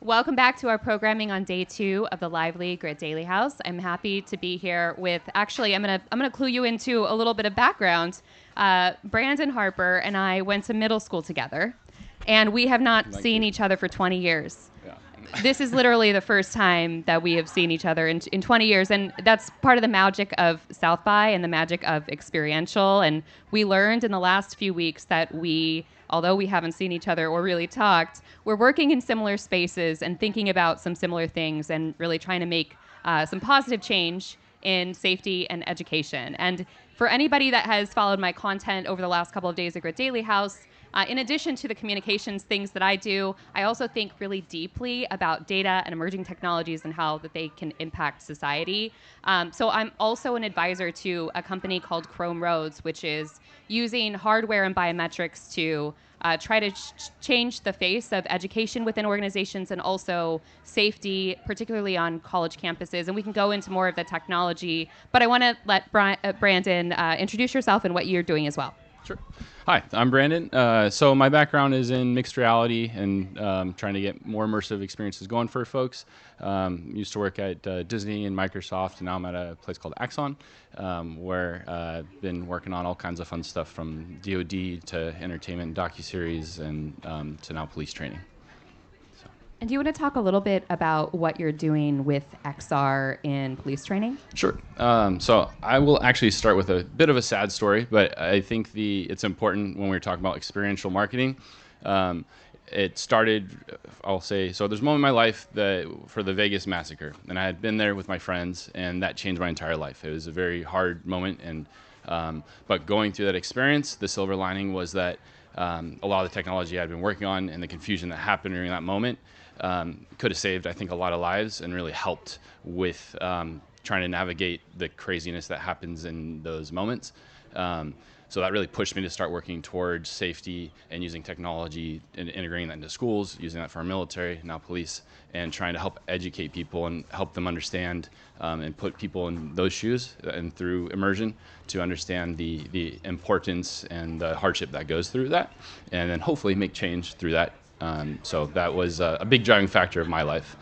Welcome back to our programming on day 2 of the Lively Grit Daily House. I'm happy to be here with, actually, I'm gonna clue you into a little bit of background. Brandon Harper and I went to middle school together, and we have not seen each other for 20 years. Yeah. This is literally the first time that we have seen each other in 20 years, and that's part of the magic of South by and the magic of experiential. And we learned in the last few weeks that although we haven't seen each other or really talked, we're working in similar spaces and thinking about some similar things and really trying to make some positive change in safety and education. And for anybody that has followed my content over the last couple of days at Grit Daily House, in addition to the communications things that I do, I also think really deeply about data and emerging technologies and how that they can impact society. So I'm also an advisor to a company called Chrome Roads, which is using hardware and biometrics to try to change the face of education within organizations and also safety, particularly on college campuses. And we can go into more of the technology, but I want to let Brandon introduce yourself and what you're doing as well. Sure. Hi, I'm Brandon. So my background is in mixed reality and trying to get more immersive experiences going for folks. Used to work at Disney and Microsoft, and now I'm at a place called AXON, where I've been working on all kinds of fun stuff from DoD to entertainment, docuseries, and to now police training. And do you want to talk a little bit about what you're doing with XR in police training? Sure. So I will actually start with a bit of a sad story, but I think it's important when we're talking about experiential marketing. It started, I'll say, so there's a moment in my life for the Vegas massacre, and I had been there with my friends, and that changed my entire life. It was a very hard moment, but going through that experience, the silver lining was that a lot of the technology I'd been working on and the confusion that happened during that moment could have saved, I think, a lot of lives and really helped with trying to navigate the craziness that happens in those moments. So that really pushed me to start working towards safety and using technology and integrating that into schools, using that for our military, now police, and trying to help educate people and help them understand and put people in those shoes and through immersion to understand the importance and the hardship that goes through that, and then hopefully make change through that. So that was a big driving factor of my life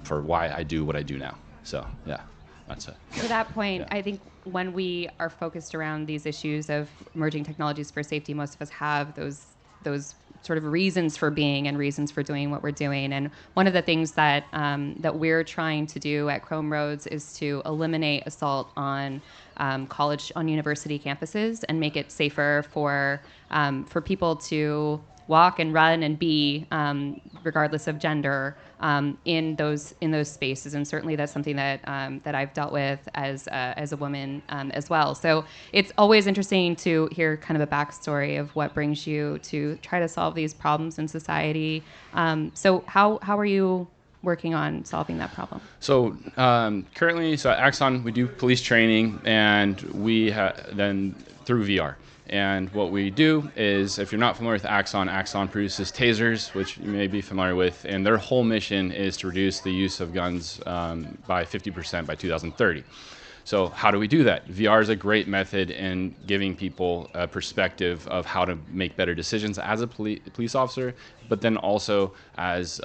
for why I do what I do now. So yeah, that's it. To that point, Yeah. I think when we are focused around these issues of emerging technologies for safety, most of us have those sort of reasons for being and reasons for doing what we're doing. And one of the things that that we're trying to do at Chrome Roads is to eliminate assault on college, on university campuses, and make it safer for people to walk and run and be, regardless of gender, in those spaces. And certainly that's something that I've dealt with as a woman as well. So it's always interesting to hear kind of a backstory of what brings you to try to solve these problems in society. So how are you working on solving that problem? So currently, at Axon, we do police training, and we then through VR. And what we do is, if you're not familiar with Axon, Axon produces tasers, which you may be familiar with, and their whole mission is to reduce the use of guns by 50% by 2030. So how do we do that? VR is a great method in giving people a perspective of how to make better decisions as a police officer, but then also as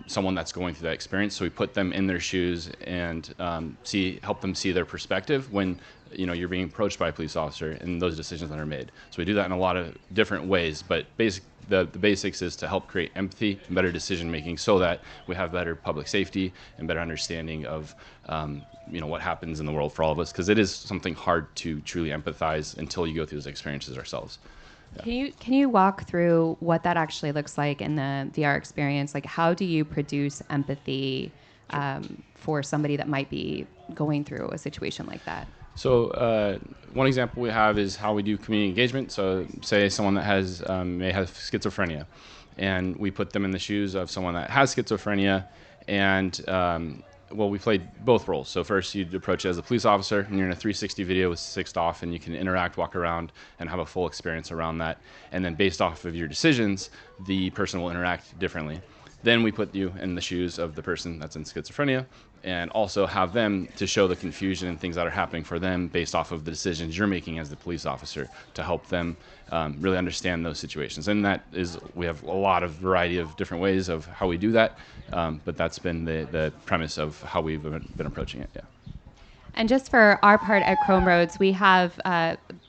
someone that's going through that experience. So we put them in their shoes and help them see their perspective when you're being approached by a police officer and those decisions that are made. So we do that in a lot of different ways, but the basics is to help create empathy and better decision making so that we have better public safety and better understanding of what happens in the world for all of us, because it is something hard to truly empathize until you go through those experiences ourselves. Yeah. Can you walk through what that actually looks like in the VR experience? Like, how do you produce empathy for somebody that might be going through a situation like that? So one example we have is how we do community engagement. So say someone that may have schizophrenia, and we put them in the shoes of someone that has schizophrenia, and we played both roles. So first you'd approach it as a police officer, and you're in a 360 video with 6 off, and you can interact, walk around, and have a full experience around that. And then based off of your decisions, the person will interact differently. Then we put you in the shoes of the person that's in schizophrenia, and also have them to show the confusion and things that are happening for them based off of the decisions you're making as the police officer, to help them really understand those situations. And that is, we have a lot of variety of different ways of how we do that, but that's been the premise of how we've been approaching it. Yeah. And just for our part at Chrome Roads, we have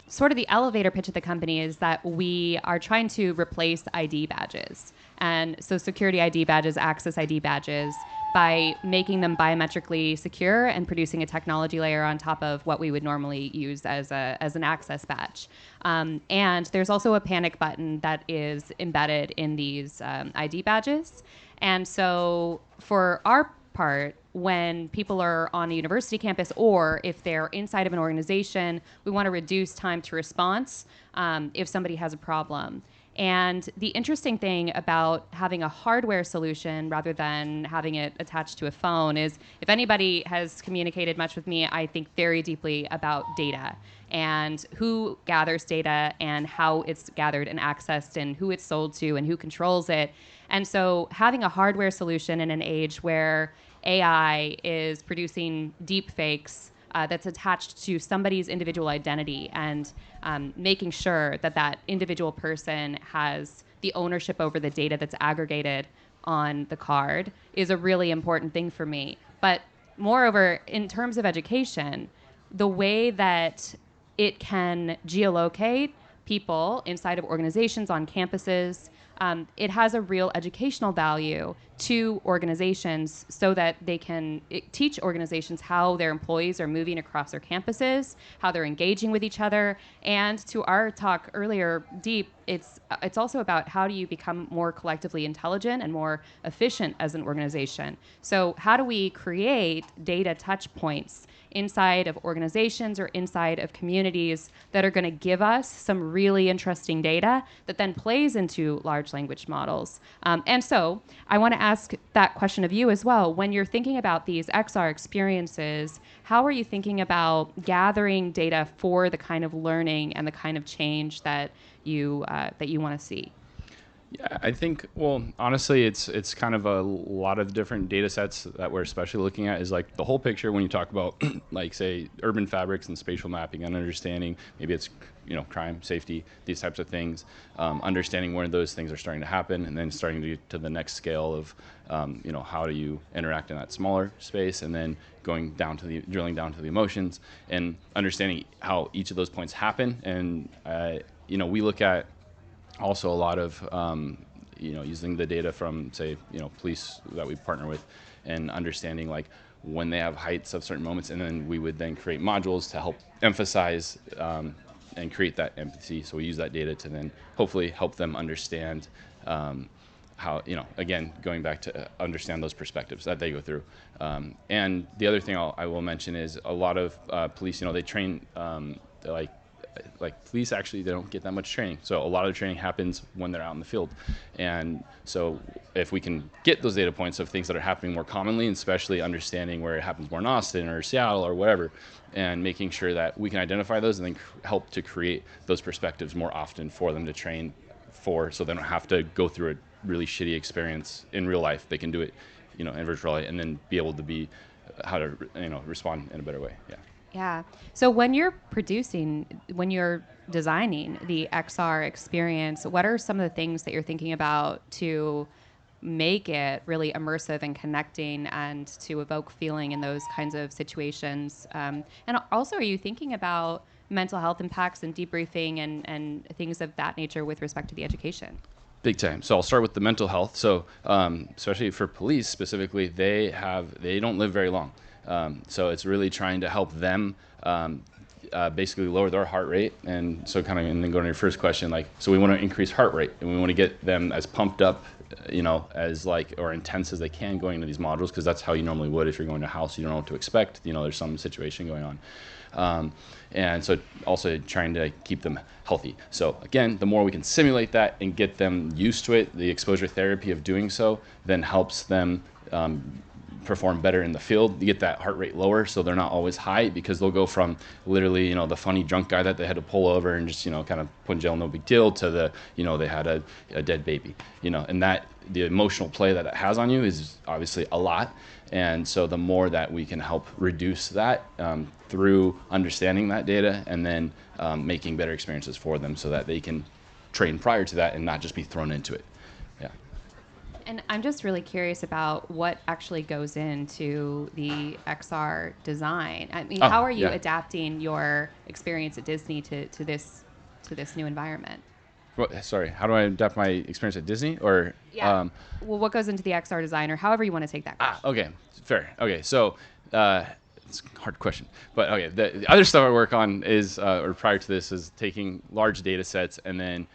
sort of the elevator pitch of the company is that we are trying to replace ID badges. And so security ID badges, access ID badges, by making them biometrically secure and producing a technology layer on top of what we would normally use as an access badge. And there's also a panic button that is embedded in these ID badges. And so for our part, when people are on a university campus or if they're inside of an organization, we want to reduce time to response if somebody has a problem. And the interesting thing about having a hardware solution rather than having it attached to a phone is, if anybody has communicated much with me, I think very deeply about data and who gathers data and how it's gathered and accessed and who it's sold to and who controls it. And so having a hardware solution in an age where AI is producing deep fakes that's attached to somebody's individual identity, and making sure that that individual person has the ownership over the data that's aggregated on the card is a really important thing for me. But moreover, in terms of education, the way that it can geolocate people inside of organizations on campuses, it has a real educational value to organizations so that they can teach organizations how their employees are moving across their campuses, how they're engaging with each other. And to our talk earlier, Deep, it's also about how do you become more collectively intelligent and more efficient as an organization. So how do we create data touch points inside of organizations or inside of communities that are going to give us some really interesting data that then plays into large language models. And so I want to ask that question of you as well. When you're thinking about these XR experiences, how are you thinking about gathering data for the kind of learning and the kind of change that you want to see? Yeah, I think, well, honestly, it's kind of a lot of different data sets that we're especially looking at is like the whole picture when you talk about like, say, urban fabrics and spatial mapping and understanding, maybe it's, crime, safety, these types of things, understanding when those things are starting to happen, and then starting to get to the next scale of, how do you interact in that smaller space, and then drilling down to the emotions and understanding how each of those points happen. And, we look at also a lot of using the data from, say, police that we partner with, and understanding like when they have heights of certain moments, and then we would then create modules to help emphasize and create that empathy. So we use that data to then hopefully help them understand how, again, going back to understand those perspectives that they go through. And the other thing I will mention is a lot of police, they train like police, actually, they don't get that much training. So a lot of the training happens when they're out in the field. And so if we can get those data points of things that are happening more commonly, and especially understanding where it happens more in Austin or Seattle or whatever, and making sure that we can identify those and then help to create those perspectives more often for them to train for, so they don't have to go through a really shitty experience in real life. They can do it, in virtual reality, and then be able to be how to, respond in a better way. Yeah. Yeah. So when you're designing the XR experience, what are some of the things that you're thinking about to make it really immersive and connecting and to evoke feeling in those kinds of situations? And also, are you thinking about mental health impacts and debriefing and things of that nature with respect to the education? Big time. So I'll start with the mental health. So especially for police specifically, they don't live very long. So it's really trying to help them basically lower their heart rate. And so and then going to your first question, so we want to increase heart rate, and we want to get them as pumped up, as or intense as they can going into these modules, because that's how you normally would if you're going to a house, you don't know what to expect, there's some situation going on. And so also trying to keep them healthy. So again, the more we can simulate that and get them used to it, the exposure therapy of doing so then helps them perform better in the field. You get that heart rate lower, so they're not always high, because they'll go from literally, the funny drunk guy that they had to pull over and just, kind of put in jail, no big deal, to the, they had a dead baby, and that the emotional play that it has on you is obviously a lot. And so the more that we can help reduce that through understanding that data, and then making better experiences for them so that they can train prior to that and not just be thrown into it. Yeah. And I'm just really curious about what actually goes into the XR design. I mean, how are you adapting your experience at Disney to this new environment? Sorry, how do I adapt my experience at Disney? Or well, what goes into the XR design, or however you want to take that question? Okay, fair. Okay, so it's a hard question, but okay, the other stuff I work on is, or prior to this, is taking large data sets and then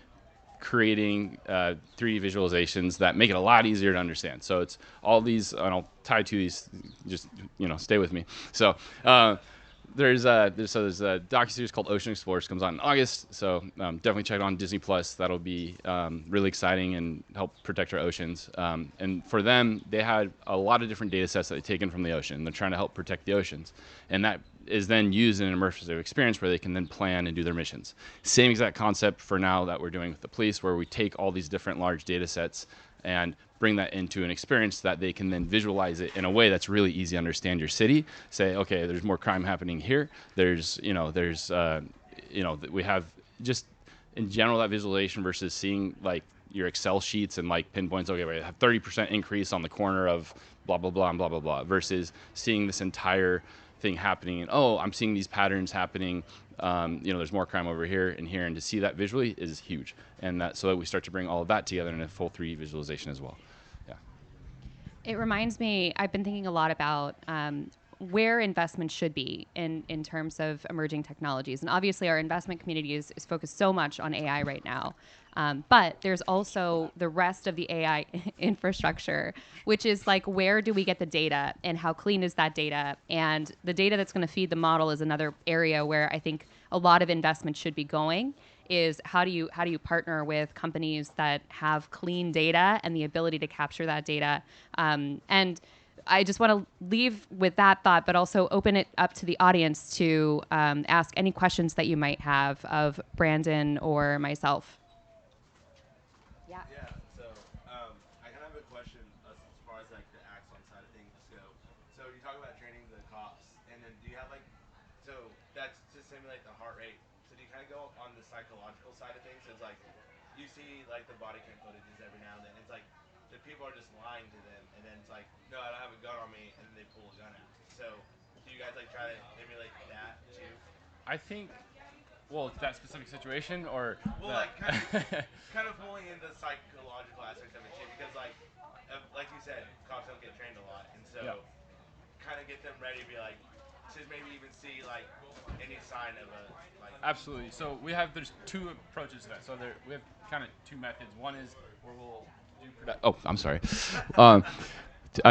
creating 3D visualizations that make it a lot easier to understand. So it's all these, and I'll tie to these, just stay with me. So there's a docuseries called Ocean Explorers, comes on in August. So definitely check it on Disney Plus. That'll be really exciting and help protect our oceans. And for them, they had a lot of different data sets that they've taken from the ocean. They're trying to help protect the oceans, and that is then used in an immersive experience where they can then plan and do their missions. Same exact concept for now that we're doing with the police, where we take all these different large data sets and bring that into an experience that they can then visualize it in a way that's really easy to understand your city. Say, okay, there's more crime happening here. We have just in general that visualization versus seeing like your Excel sheets and like pinpoints. Okay, we have 30% increase on the corner of blah blah blah and blah blah blah, versus seeing this entire thing happening. And I'm seeing these patterns happening. There's more crime over here, and to see that visually is huge. And that, so that we start to bring all of that together in a full 3D visualization as well. Yeah. It reminds me, I've been thinking a lot about where investment should be in terms of emerging technologies. And obviously our investment community is focused so much on AI right now. But there's also the rest of the AI infrastructure, which is like, where do we get the data and how clean is that data? And the data that's going to feed the model is another area where I think a lot of investment should be going. Is how do you partner with companies that have clean data and the ability to capture that data? And I just want to leave with that thought, but also open it up to the audience to ask any questions that you might have of Brandon or myself. Yeah. So I kind of have a question as far as like the AXON side of things go. So you talk about training the cops, and then do you have like, so that's to simulate the heart rate. So do you kind of go on the psychological side of things? It's like you see like the body cam footages every now and then. It's like the people are just lying to them, and then it's like, no, I don't have a gun on me, and then they pull a gun out. So do you guys like try to emulate that too? I think. Well, that specific situation, or like kind of pulling in the psychological aspect of it too, because like you said, cops don't get trained a lot, and so kind of get them ready to be like, to maybe even see like any sign of a like. Absolutely. So there's two approaches to that. So we have kind of two methods. One is where we'll do I'm sorry.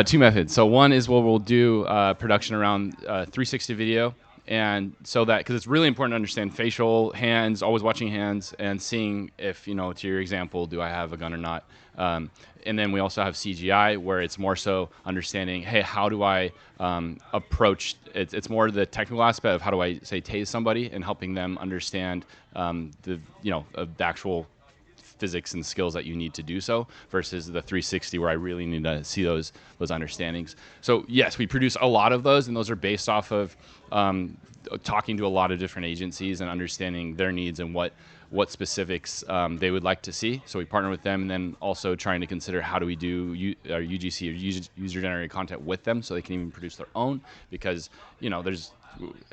Two methods. So one is where we'll do production around 360 video. And so that, because it's really important to understand facial, hands, always watching hands, and seeing if, to your example, do I have a gun or not? And then we also have CGI, where it's more so understanding, hey, how do I approach? It's more the technical aspect of how do I, say, tase somebody, and helping them understand the actual physics and skills that you need to do so, versus the 360 where I really need to see those understandings. So yes, we produce a lot of those, and those are based off of talking to a lot of different agencies and understanding their needs and what specifics they would like to see. So we partner with them, and then also trying to consider how do we do UGC, or user-generated content, with them, so they can even produce their own, because the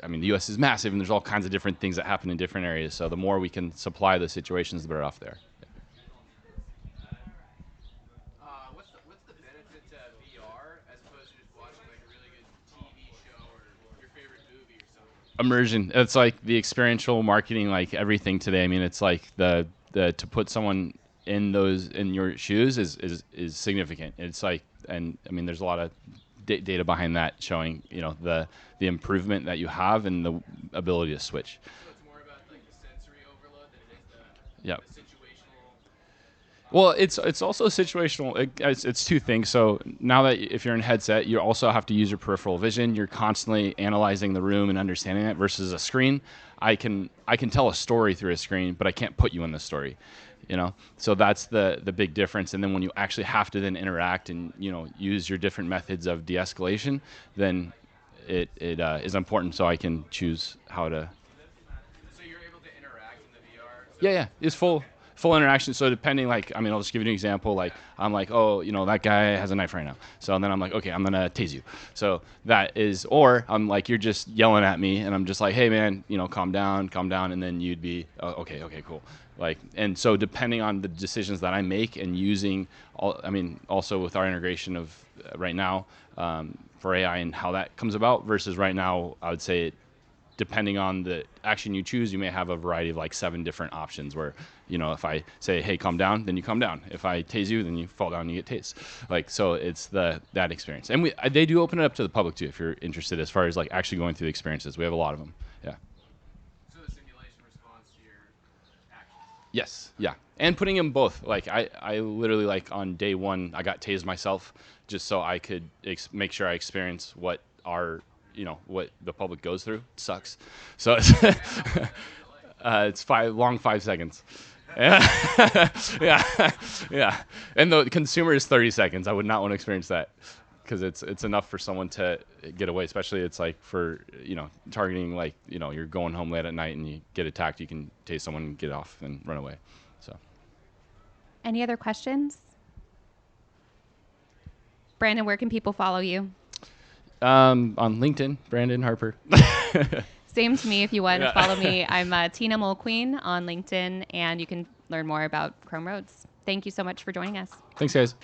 U.S. is massive, and there's all kinds of different things that happen in different areas. So the more we can supply those situations, the better off there. What's the benefit to VR as opposed to just watching like a really good TV show or your favorite movie or something? Immersion. It's like the experiential marketing, like everything today. I mean, it's like the to put someone in your shoes is significant. It's like, and I mean, there's a lot of data behind that showing the improvement that you have and the ability to switch. So it's more about like the sensory overload than it is the Yep. situational Well, it's also situational. It's two things. So now that if you're in headset, you also have to use your peripheral vision. You're constantly analyzing the room and understanding it. Versus a screen, I can tell a story through a screen, but I can't put you in the story. So that's the big difference. And then when you actually have to then interact and use your different methods of de-escalation, then it is important. So I can choose how to. So you're able to interact in the VR. So Yeah, it's full interaction. So depending, like, I mean, I'll just give you an example. Like, I'm like, oh, that guy has a knife right now. So then I'm like, okay, I'm gonna tase you. So that is, or I'm like, you're just yelling at me, and I'm just like, hey man, calm down, and then you'd be, oh, okay, cool. Like, and so depending on the decisions that I make and using, also with our integration of right now for AI and how that comes about versus right now, I would say depending on the action you choose, you may have a variety of like 7 different options where, if I say, hey, calm down, then you calm down. If I tase you, then you fall down and you get tased. Like, so it's that experience. And they do open it up to the public too, if you're interested, as far as like actually going through the experiences. We have a lot of them. Yeah. So the simulation responds to your actions. Yes. Yeah. And putting them both. Like I literally, like, on day 1, I got tased myself just so I could make sure I experience what what the public goes through. It sucks. So it's 5 seconds. Yeah. Yeah. And the consumer is 30 seconds. I would not want to experience that because it's enough for someone to get away, especially it's like for, targeting, like, you're going home late at night and you get attacked, you can tase someone and get off and run away. So. Any other questions? Brandon, where can people follow you? On LinkedIn, Brandon Harper. Same to me if you want to follow me. I'm Tina Mulqueen on LinkedIn, and you can learn more about Chrome Roads. Thank you so much for joining us. Thanks, guys.